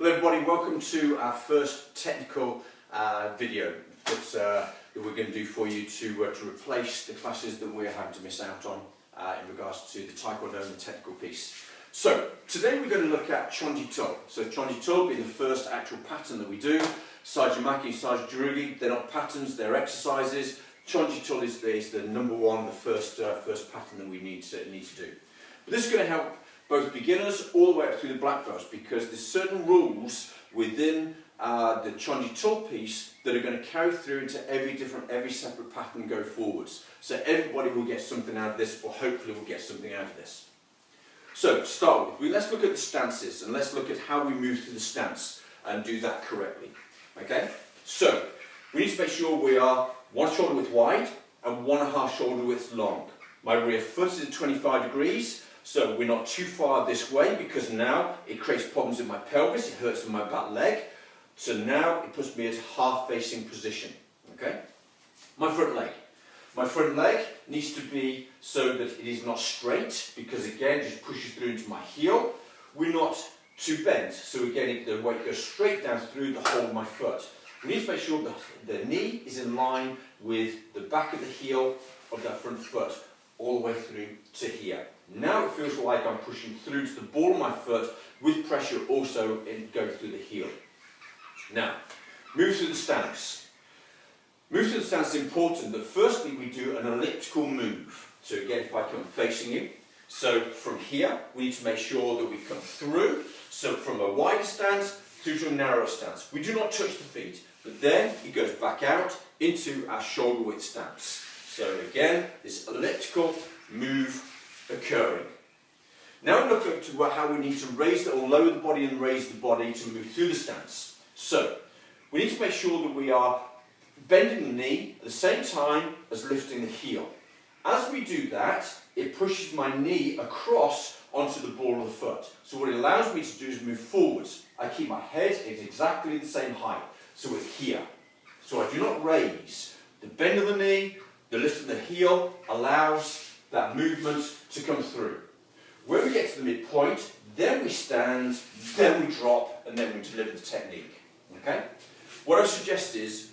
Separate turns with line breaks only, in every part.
Hello everybody, welcome to our first technical video that we're going to do for you to replace the classes that we're having to miss out on in regards to the Taekwondo and the technical piece. So today we're going to look at Chon Ji. So Chon Ji being the first actual pattern that we do. Sajimaki and Sajijurugi, they're not patterns, they're exercises. Chon Ji is the number one, the first pattern that we need to do. But this is going to help both beginners all the way up through the black belts, because there's certain rules within the Chon Ji piece that are going to carry through into every separate pattern go forwards. So everybody will get something out of this, or hopefully will get something out of this. So to start with, let's look at the stances and let's look at how we move through the stance and do that correctly. Okay? So we need to make sure we are 1 shoulder width wide and 1.5 shoulder width long. My rear foot is at 25 degrees. So we're not too far this way, because now it creates problems in my pelvis, it hurts in my back leg. So now it puts me at a half facing position. Okay? My front leg needs to be so that it is not straight, because again, it just pushes through into my heel. We're not too bent, so again, the weight goes straight down through the whole of my foot. We need to make sure that the knee is in line with the back of the heel of that front foot, all the way through to here. Now it feels like I'm pushing through to the ball of my foot with pressure also going through the heel. Now, move through the stance. Move through the stance is important, but firstly we do an elliptical move. So again, if I come facing you, so from here we need to make sure that we come through, so from a wider stance through to a narrower stance. We do not touch the feet, but then it goes back out into our shoulder width stance. So again, this elliptical move occurring. Now look at how we need to raise or lower the body and raise the body to move through the stance. So we need to make sure that we are bending the knee at the same time as lifting the heel. As we do that, it pushes my knee across onto the ball of the foot. So what it allows me to do is move forwards. I keep my head at exactly the same height. So we're here. So I do not raise. The bend of the knee, the lift of the heel allows that movement to come through. When we get to the midpoint, then we stand, then we drop, and then we deliver the technique. Okay? What I suggest is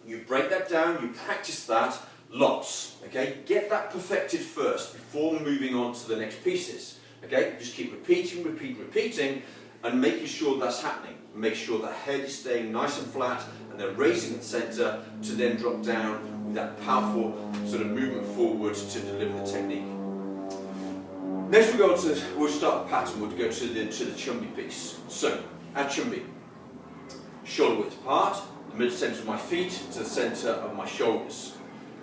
you break that down, you practice that lots. Okay? Get that perfected first before moving on to the next pieces. Okay? Just keep repeating, and making sure that's happening. Make sure that head is staying nice and flat, and then raising the centre to then drop down with that powerful sort of movement forwards to deliver the technique. Next we'll start the pattern, we'll go to the Chon Ji piece. So, our Chon Ji. Shoulder width apart, the mid centre of my feet to the centre of my shoulders.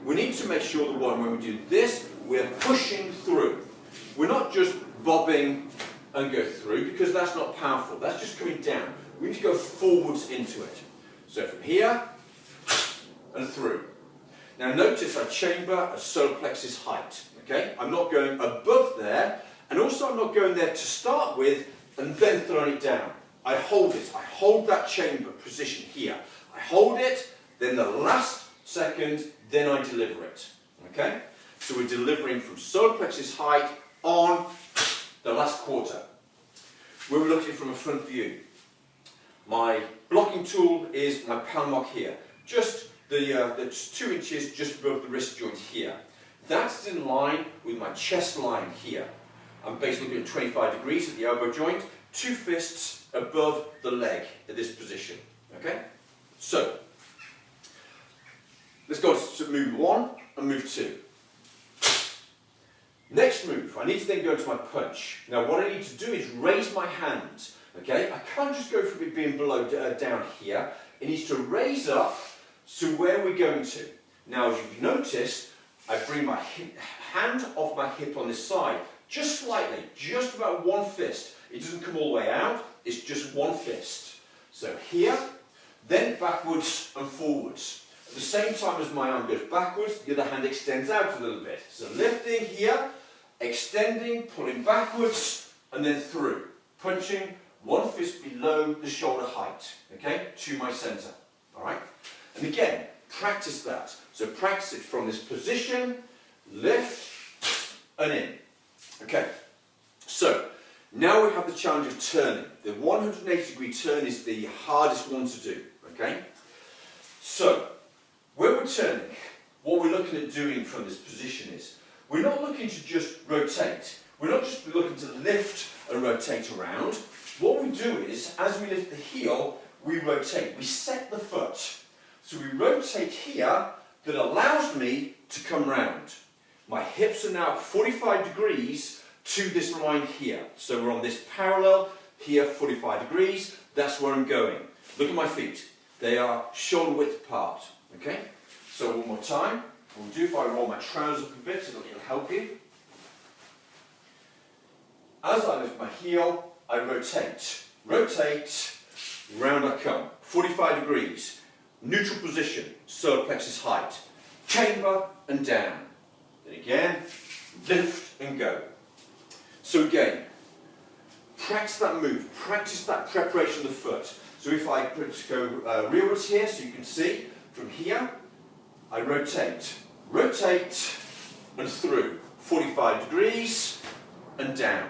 We need to make sure that when we do this, we're pushing through. We're not just bobbing and go through, because that's not powerful, that's just coming down. We need to go forwards into it. So from here and through. Now notice I chamber at solar plexus height. Okay? I'm not going above there, and also I'm not going there to start with and then throwing it down. I hold it. I hold that chamber position here. I hold it, then the last second, then I deliver it. Okay? So we're delivering from solar plexus height on the last quarter. We're looking from a front view. My blocking tool is my palmok here. Just the 2 inches just above the wrist joint here. That's in line with my chest line here. I'm basically looking at 25 degrees at the elbow joint, 2 fists above the leg at this position. Okay? So, let's go to move 1 and move 2. Next move, I need to then go to my punch. Now what I need to do is raise my hand. Okay? I can't just go from it being below down here. It needs to raise up to where we're going to. Now as you've noticed, I bring my hand off my hip on this side, just slightly, just about 1 fist. It doesn't come all the way out, it's just 1 fist. So here, then backwards and forwards. At the same time as my arm goes backwards, the other hand extends out a little bit. So lifting here, extending, pulling backwards, and then through. Punching 1 fist below the shoulder height, okay, to my centre. Alright? And again, practice that. So practice it from this position, lift, and in. Okay, so now we have the challenge of turning. The 180 degree turn is the hardest one to do, okay? So, when we're turning, what we're looking at doing from this position is, we're not looking to just rotate. We're not just looking to lift and rotate around. What we do is, as we lift the heel, we rotate. We set the foot. So we rotate here, that allows me to come round. My hips are now 45 degrees to this line here. So we're on this parallel, here 45 degrees, that's where I'm going. Look at my feet. They are shoulder width apart, okay? So one more time. What we'll do, if I roll my trousers up a bit, it'll help you. As I lift my heel, I rotate. Rotate, round I come. 45 degrees. Neutral position, solar plexus height. Chamber and down. Then again, lift and go. So again, practice that move, practice that preparation of the foot. So if I go rearwards here, so you can see, from here, I rotate, rotate and through, 45 degrees and down.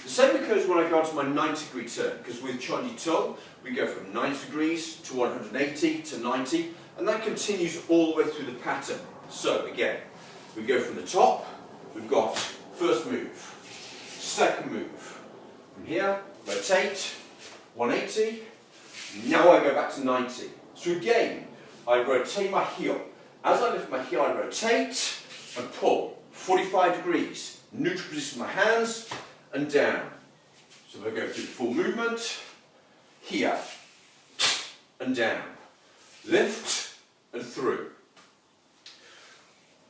The same occurs when I go onto my 90 degree turn, because with Chon Ji we go from 90 degrees to 180 to 90, and that continues all the way through the pattern. So again, we go from the top, we've got first move, second move, from here, rotate, 180, now I go back to 90. So again, I rotate my heel. As I lift my heel, I rotate and pull, 45 degrees, neutral position of my hands, and down. So if I go through the full movement, here, and down, lift, and through.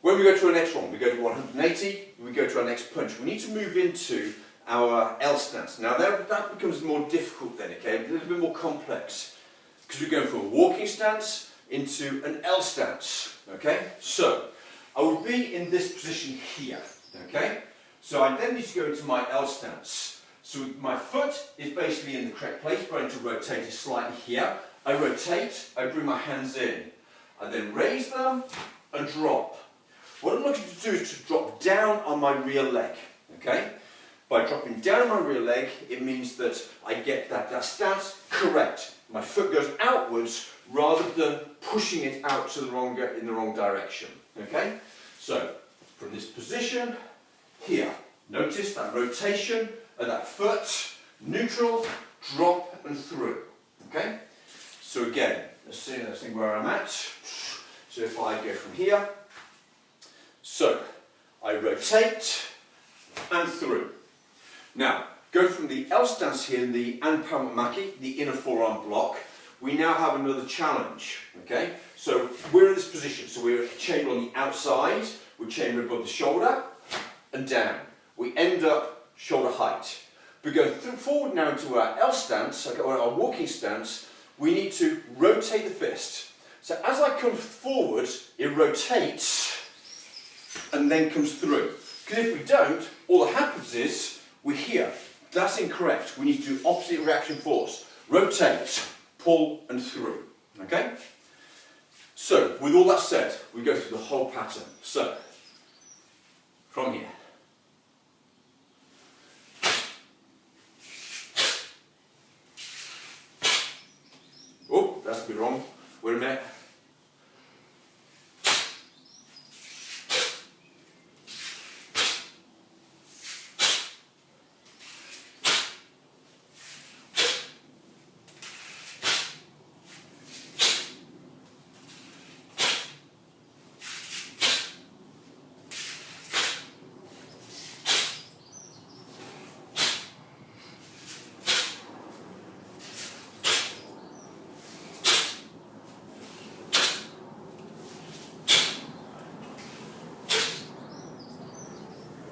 When we go to our next one, we go to 180, we go to our next punch. We need to move into our L stance. Now that becomes more difficult then, okay, a little bit more complex, because we're going from a walking stance into an L stance, okay? So, I would be in this position here, okay? So I then need to go into my L stance. So my foot is basically in the correct place, but I need to rotate it slightly here. I rotate, I bring my hands in. I then raise them and drop. What I'm looking to do is to drop down on my rear leg, okay? By dropping down on my rear leg, it means that I get that stance correct. My foot goes outwards rather than pushing it out to in the wrong direction, okay? So, from this position, here, notice that rotation of that foot, neutral, drop and through, okay? So again, let's see where I'm at. So if I go from here, so I rotate and through. Now, go from the L stance here, the Anpamaki, the inner forearm block, we now have another challenge, okay? So we're in this position, so we're chambered on the outside, we're chambered above the shoulder, and down. We end up shoulder height. We go forward now into our L stance, or our walking stance, we need to rotate the fist. So as I come forward, it rotates and then comes through. Because if we don't, all that happens is we're here. That's incorrect. We need to do opposite reaction force. Rotate, pull and through. Okay? So, with all that said, we go through the whole pattern. So, from here. Oh, that's a bit wrong. Wait a minute.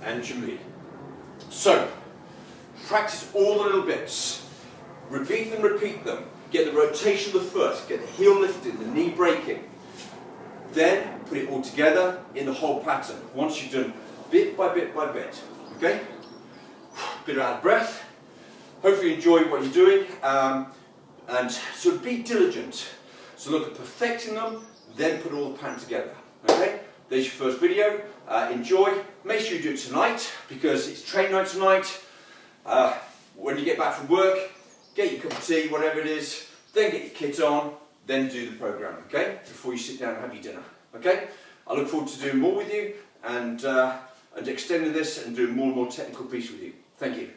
And Jimmy. So, practice all the little bits. Repeat them, repeat them. Get the rotation of the foot, get the heel lifted, the knee breaking. Then put it all together in the whole pattern. Once you've done bit by bit by bit. Okay? Bit out of breath. Hopefully you enjoy what you're doing. And so be diligent. So look at perfecting them, then put all the pattern together. Okay? There's your first video. Enjoy. Make sure you do it tonight because it's train night tonight. when you get back from work, get your cup of tea, whatever it is, then get your kit on, then do the programme, okay? Before you sit down and have your dinner, okay? I look forward to doing more with you and extending this and doing more and more technical pieces with you. Thank you.